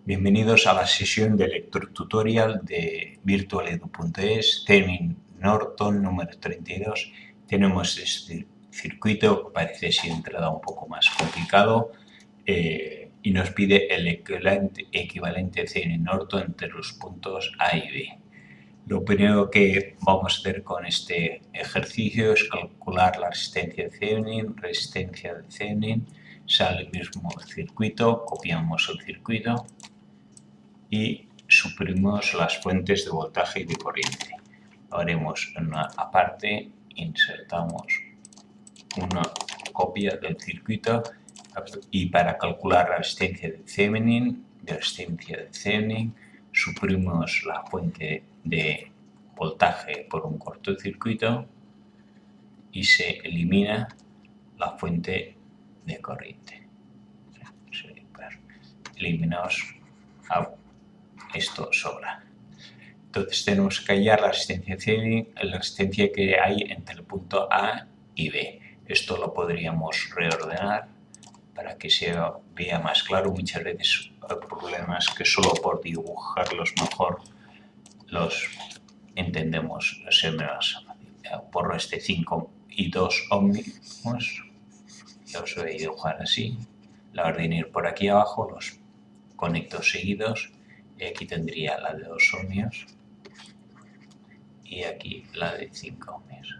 Bienvenidos a la sesión de lectotutorial de virtualedu.es, Thevenin Norton número 32. Tenemos este circuito que parece ser entrada un poco más complicado y nos pide el equivalente Thevenin Norton entre los puntos A y B. Lo primero que vamos a hacer con este ejercicio es calcular la resistencia de Thevenin, sale el mismo circuito, copiamos el circuito y suprimimos las fuentes de voltaje y de corriente. Lo haremos en una aparte, insertamos una copia del circuito y para calcular la resistencia de Thevenin, suprimimos la fuente de voltaje por un cortocircuito y se elimina la fuente de corriente. Eliminamos esto sobra. Entonces tenemos que hallar la resistencia Thevenin, la resistencia que hay entre el punto A y B. Esto lo podríamos reordenar para que se vea más claro. Muchas veces hay problemas que solo por dibujarlos mejor los entendemos, se me más fácil. Por este 5 y 2 ohmios, los voy a dibujar así. La orden ir por aquí abajo, los conecto seguidos. Y aquí tendría la de 2 ohmios y aquí la de 5 ohmios.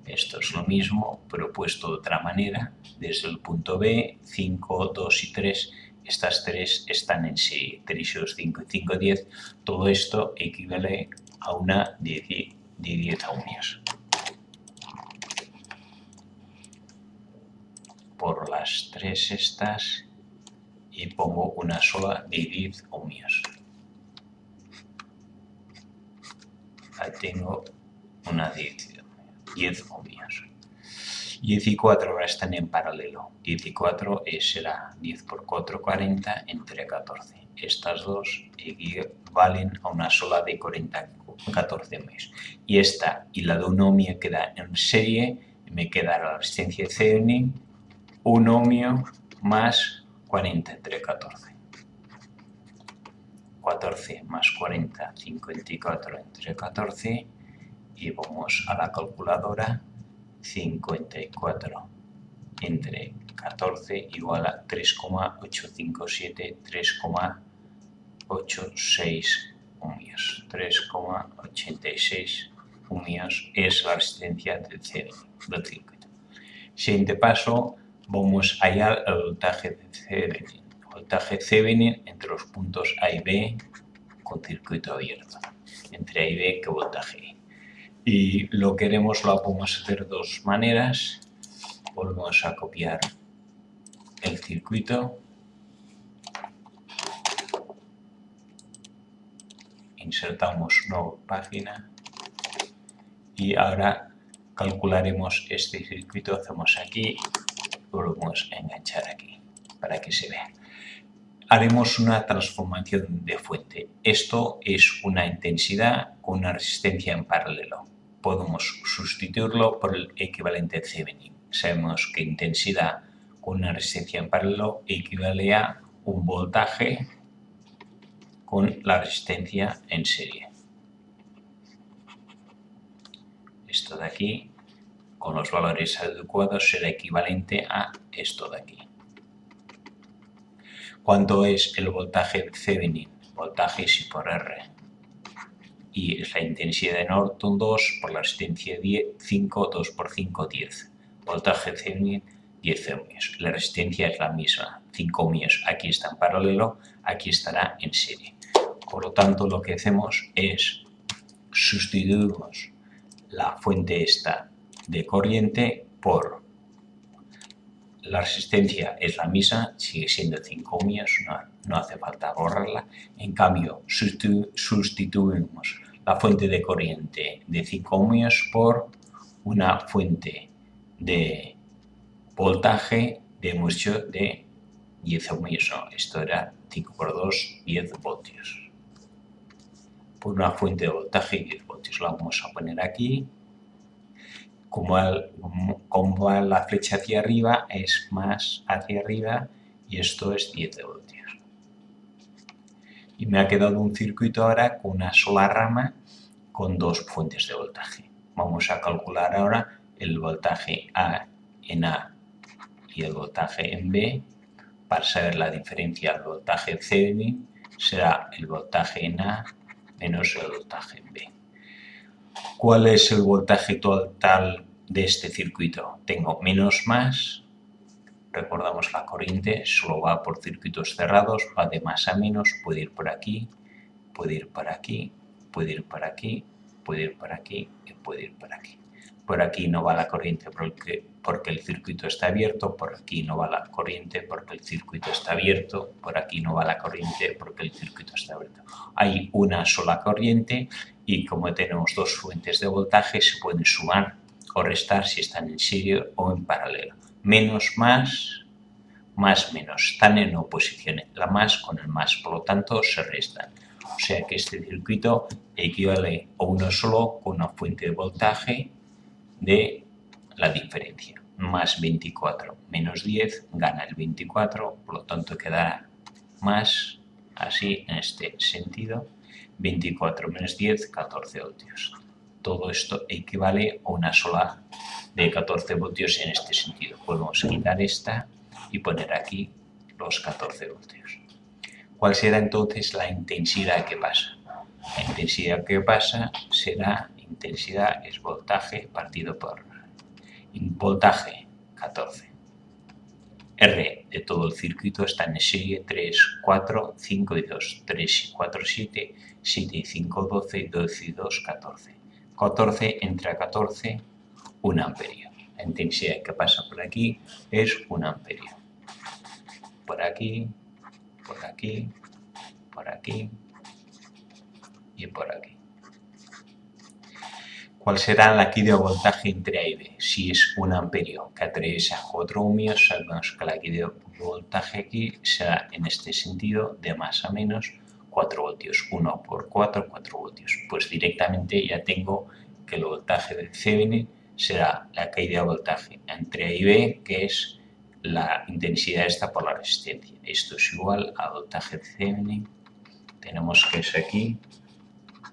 Esto es lo mismo, pero puesto de otra manera. Desde el punto B, 5, 2 y 3, estas tres están en serie. 3, 2, 5 y 5, 10. Todo esto equivale a una de 10 ohmios. Por las tres estas y pongo una sola de 10 ohmios. Ahí tengo una de 10 ohmios. 10 y 4 ahora están en paralelo. 10 y 4 será 10 por 4, 40 entre 14. Estas dos equivalen a una sola de 14 ohmios. Y esta y la de 1 ohmio quedan en serie. Me queda la resistencia de Thevenin, 1 ohmio más 40 entre 14. 14 más 40, 54 entre 14. Y vamos a la calculadora. 54 entre 14 igual a 3,857, 3,86 ohmios. 3,86 ohmios es la resistencia del circuito. Siguiente paso, vamos a hallar el voltaje de Thevenin. Voltaje Thevenin entre los puntos A y B con circuito abierto. Entre A y B, ¿qué voltaje hay? Y lo podemos hacer de dos maneras. Volvemos a copiar el circuito. Insertamos nueva página. Y ahora calcularemos este circuito. Hacemos aquí. Volvemos a enganchar aquí para que se vea. Haremos una transformación de fuente. Esto es una intensidad con una resistencia en paralelo. Podemos sustituirlo por el equivalente de Thevenin. Sabemos que intensidad con una resistencia en paralelo equivale a un voltaje con la resistencia en serie. Esto de aquí, con los valores adecuados, será equivalente a esto de aquí. ¿Cuánto es el voltaje de Thevenin? Voltaje es I por R. Y es la intensidad de Norton 2 por la resistencia 5, 2 por 5, 10. Voltaje de Thevenin, 10 ohmios. La resistencia es la misma, 5 ohmios. Aquí está en paralelo, aquí estará en serie. Por lo tanto, lo que hacemos es sustituimos la fuente esta de corriente por la resistencia es la misma, sigue siendo 5 ohmios, no hace falta borrarla. En cambio, sustituimos la fuente de corriente de 5 ohmios por una fuente de voltaje de 10 ohmios. No, esto era 5 por 2, 10 voltios. Por una fuente de voltaje 10 voltios. La vamos a poner aquí. Como va la flecha hacia arriba, es más hacia arriba y esto es 10 voltios. Y me ha quedado un circuito ahora con una sola rama con dos fuentes de voltaje. Vamos a calcular ahora el voltaje A en A y el voltaje en B. Para saber la diferencia del voltaje Thevenin será el voltaje en A menos el voltaje en B. ¿Cuál es el voltaje total de este circuito? Tengo menos más. Recordamos la corriente solo va por circuitos cerrados, va de más a menos, puede ir por aquí, puede ir por aquí, puede ir por aquí, puede ir por aquí y puede ir por aquí. Por aquí no va la corriente porque el circuito está abierto, por aquí no va la corriente porque el circuito está abierto, por aquí no va la corriente porque el circuito está abierto. Hay una sola corriente y como tenemos dos fuentes de voltaje se pueden sumar o restar si están en serie o en paralelo. Menos, más, menos, están en oposición, la más con el más, por lo tanto se restan. O sea que este circuito equivale a uno solo con una fuente de voltaje de la diferencia. Más 24 menos 10 gana el 24, por lo tanto quedará más, así en este sentido, 24 menos 10, 14 voltios. Todo esto equivale a una sola de 14 voltios en este sentido. Podemos quitar esta y poner aquí los 14 voltios. ¿Cuál será entonces la intensidad que pasa? La intensidad que pasa será, intensidad es voltaje partido por voltaje 14. R de todo el circuito está en serie 3, 4, 5 y 2, 3 y 4, 7, 7 y 5, 12, 12 y 2, 14. 14 entre 14, 1 amperio. La intensidad que pasa por aquí es 1 amperio. Por aquí, por aquí, por aquí y por aquí. ¿Cuál será la equidad de voltaje entre A y B? Si es 1 amperio que atraviesa 4 ohmios, sabemos que la equidad de voltaje aquí será en este sentido de más a menos 4 voltios. 1 por 4, 4 voltios. Pues directamente ya tengo que el voltaje de Thevenin será la caída de voltaje entre A y B, que es la intensidad esta por la resistencia. Esto es igual al voltaje de Thevenin. Tenemos que es aquí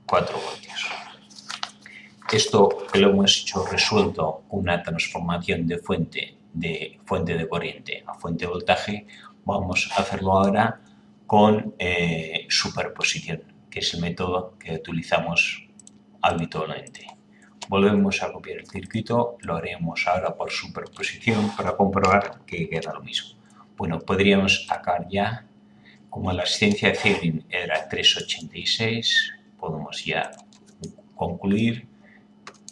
4 voltios. Esto que lo hemos hecho resuelto con una transformación de fuente de corriente a fuente de voltaje, vamos a hacerlo ahora con superposición, que es el método que utilizamos habitualmente. Volvemos a copiar el circuito, lo haremos ahora por superposición para comprobar que queda lo mismo. Bueno, podríamos sacar ya, como la resistencia de Thevenin era 3,86, podemos ya concluir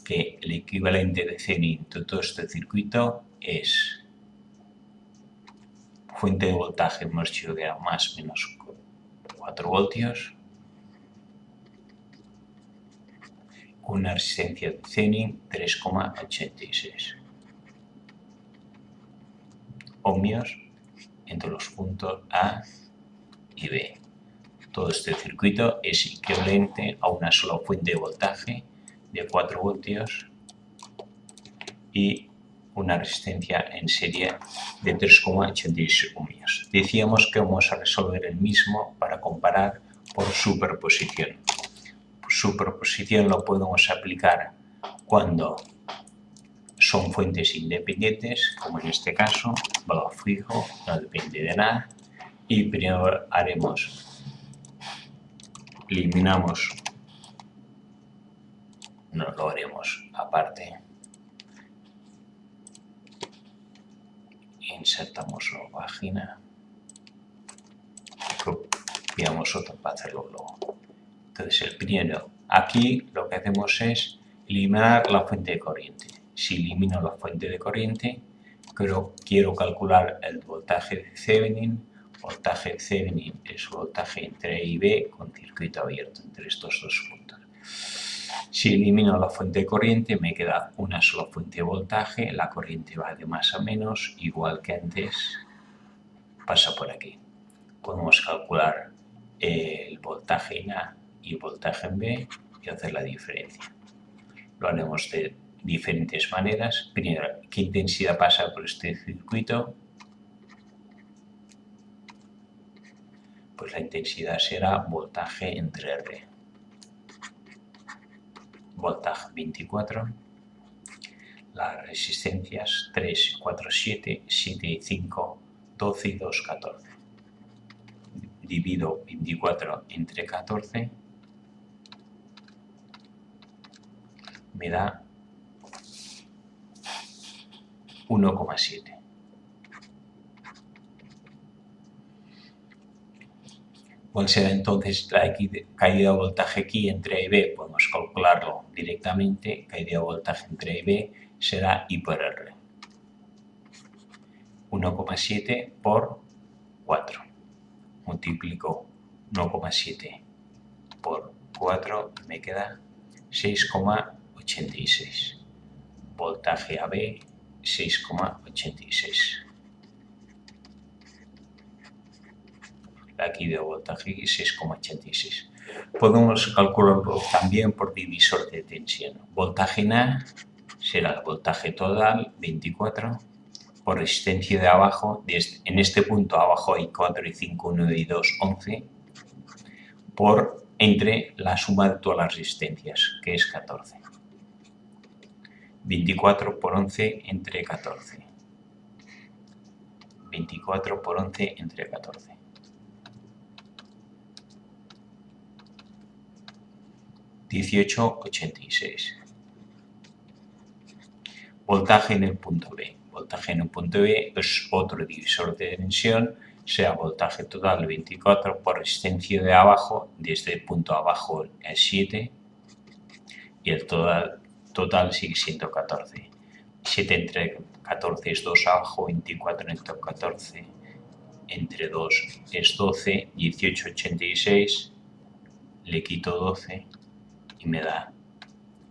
que el equivalente de Thevenin de todo este circuito es fuente de voltaje, hemos dicho que era más o menos 4 voltios, con una resistencia de Thevenin 3,86 ohmios entre los puntos A y B. Todo este circuito es equivalente a una sola fuente de voltaje de 4 voltios y una resistencia en serie de 3,86 ohmios. Decíamos que vamos a resolver el mismo para comparar por superposición. Superposición lo podemos aplicar cuando son fuentes independientes, como en este caso, valor fijo, no depende de nada, y primero eliminamos, no lo haremos aparte, insertamos la página, copiamos otro para hacerlo luego. Entonces el primero, aquí lo que hacemos es eliminar la fuente de corriente. Si elimino la fuente de corriente, quiero calcular el voltaje de Thevenin. Voltaje de Thevenin es voltaje entre A y B con circuito abierto entre estos dos puntos. Si elimino la fuente de corriente, me queda una sola fuente de voltaje. La corriente va de más a menos, igual que antes, pasa por aquí. Podemos calcular el voltaje en A y voltaje en B y hacer la diferencia. Lo haremos de diferentes maneras. Primero, ¿qué intensidad pasa por este circuito? pues la intensidad será voltaje entre R. Voltaje 24. Las resistencias 3, 4, 7, 7 y 5, 12 y 2, 14. Divido 24 entre 14, me da 1,7. ¿Cuál será entonces la caída de voltaje aquí entre A y B? Podemos calcularlo directamente. Caída de voltaje entre A y B será I por R. 1,7 por 4. Multiplico 1,7 por 4 y me queda 6,86. Voltaje AB 6,86. Aquí de voltaje 6,86. Podemos calcularlo también por divisor de tensión. Voltaje en A será el voltaje total 24 por resistencia de abajo. En este punto abajo hay 4 y 5, 1 y 2, 11 por entre la suma de todas las resistencias, que es 14. 24 por 11 entre 14. 24 por 11 entre 14. 18,86. Voltaje en el punto B. Voltaje en el punto B es otro divisor de tensión, sea voltaje total 24 por resistencia de abajo, desde el punto abajo es 7 y el total sigue siendo 14. 7 entre 14 es 2 abajo, 24 entre 14 entre 2 es 12, 18,86, le quito 12 y me da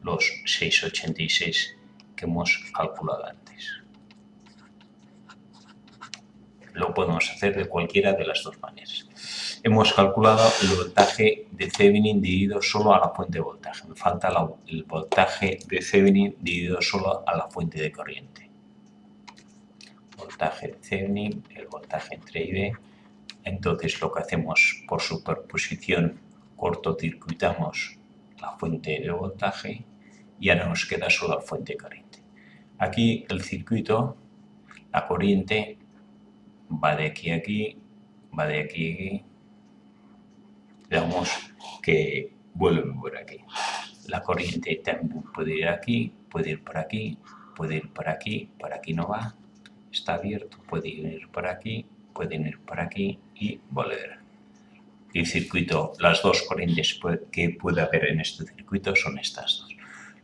los 6,86 que hemos calculado antes. Lo podemos hacer de cualquiera de las dos maneras. Hemos calculado el voltaje de Thevenin dividido solo a la fuente de voltaje. Me falta el voltaje de Thevenin dividido solo a la fuente de corriente. Voltaje de Thevenin, el voltaje entre A y B. Entonces lo que hacemos por superposición, cortocircuitamos la fuente de voltaje y ahora nos queda solo la fuente de corriente. Aquí el circuito, la corriente va de aquí a aquí, va de aquí a aquí. Veamos que vuelve por aquí. La corriente también puede ir aquí, puede ir por aquí, puede ir por aquí no va, está abierto, puede ir por aquí, pueden ir por aquí y volver. El circuito, las dos corrientes que puede haber en este circuito son estas dos.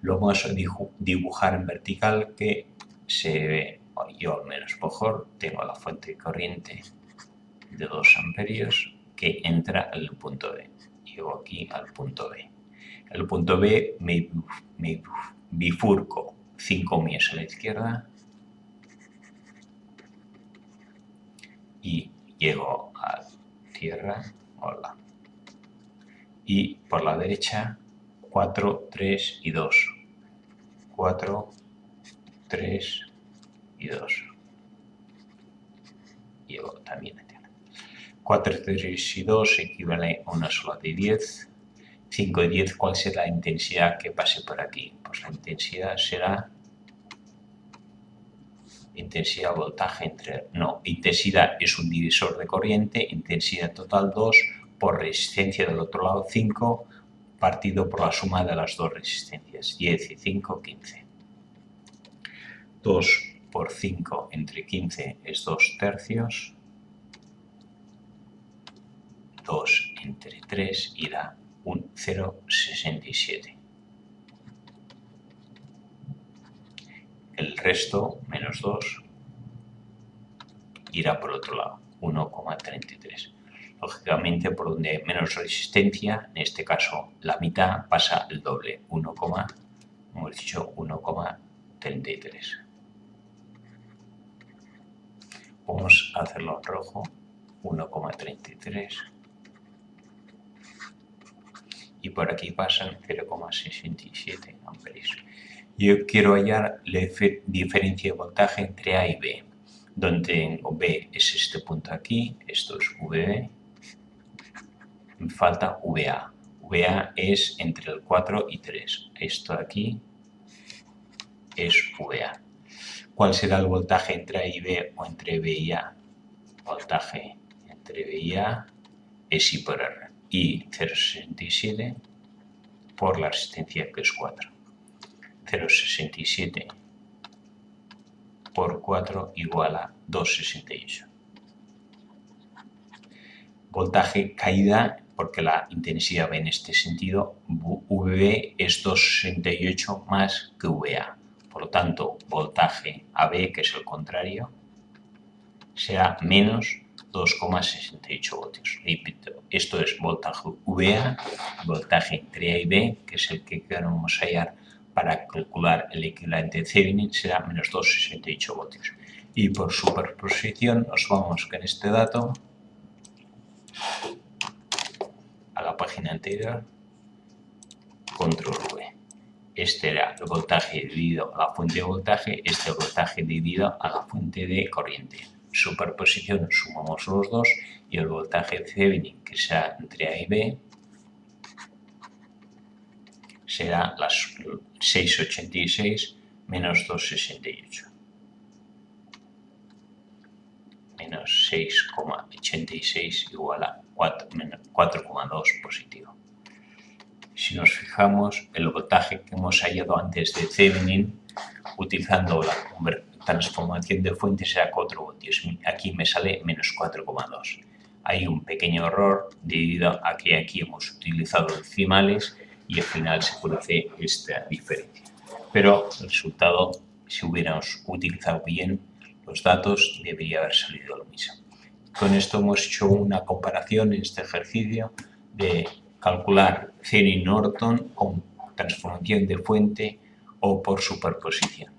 Lo vamos a dibujar en vertical que se ve, yo al menos mejor, tengo la fuente de corriente de 2 amperios que entra al punto B. Llego aquí al punto B. El punto B me bifurco 5 mies a la izquierda y llego a tierra, hola. Y por la derecha 4, 3 y 2. 4, 3 y 2. Llego también a tierra. 4, 3 y 2 equivale a una sola de 10. 5 y 10, ¿cuál será la intensidad que pase por aquí? Pues la intensidad será intensidad voltaje entre... No, intensidad es un divisor de corriente, intensidad total 2 por resistencia del otro lado 5 partido por la suma de las dos resistencias, 10 y 5, 15. 2 por 5 entre 15 es 2 tercios. 2 entre 3 y da un 0,67. El resto, menos 2, irá por otro lado, 1,33. Lógicamente, por donde hay menos resistencia, en este caso la mitad, pasa el doble, 1,33. Vamos a hacerlo en rojo, 1,33. Y por aquí pasan 0,67 amperios. Yo quiero hallar la diferencia de voltaje entre A y B, donde tengo B es este punto aquí, esto es VB, Me falta VA. VA es entre el 4 y 3. Esto de aquí es VA. ¿Cuál será el voltaje entre A y B o entre B y A? Voltaje entre B y A es I por R. I 0,67 por la resistencia que es 4. 0,67 por 4 igual a 2,68. Voltaje caída, porque la intensidad va en este sentido, VB es 2,68 más que VA. Por lo tanto, voltaje AB, que es el contrario, será menos 2,68 voltios. Repito, esto es voltaje VA, voltaje entre A y B, que es el que queremos hallar para calcular el equivalente de Thevenin, será menos 2,68 voltios. Y por superposición nos vamos con este dato a la página anterior, control V. Este era el voltaje dividido a la fuente de voltaje, este voltaje dividido a la fuente de corriente. Superposición, sumamos los dos y el voltaje de Thevenin, que será entre A y B, será las 6,86 menos 2,68. Menos 6,86 igual a 4,2 positivo. Si nos fijamos, el voltaje que hemos hallado antes de Thevenin, utilizando la transformación de fuente, será 4 voltios. Aquí me sale menos 4,2. Hay un pequeño error debido a que aquí hemos utilizado decimales y al final se produce esta diferencia. Pero el resultado, si hubiéramos utilizado bien los datos, debería haber salido lo mismo. Con esto hemos hecho una comparación en este ejercicio de calcular Thevenin-Norton con transformación de fuente o por superposición.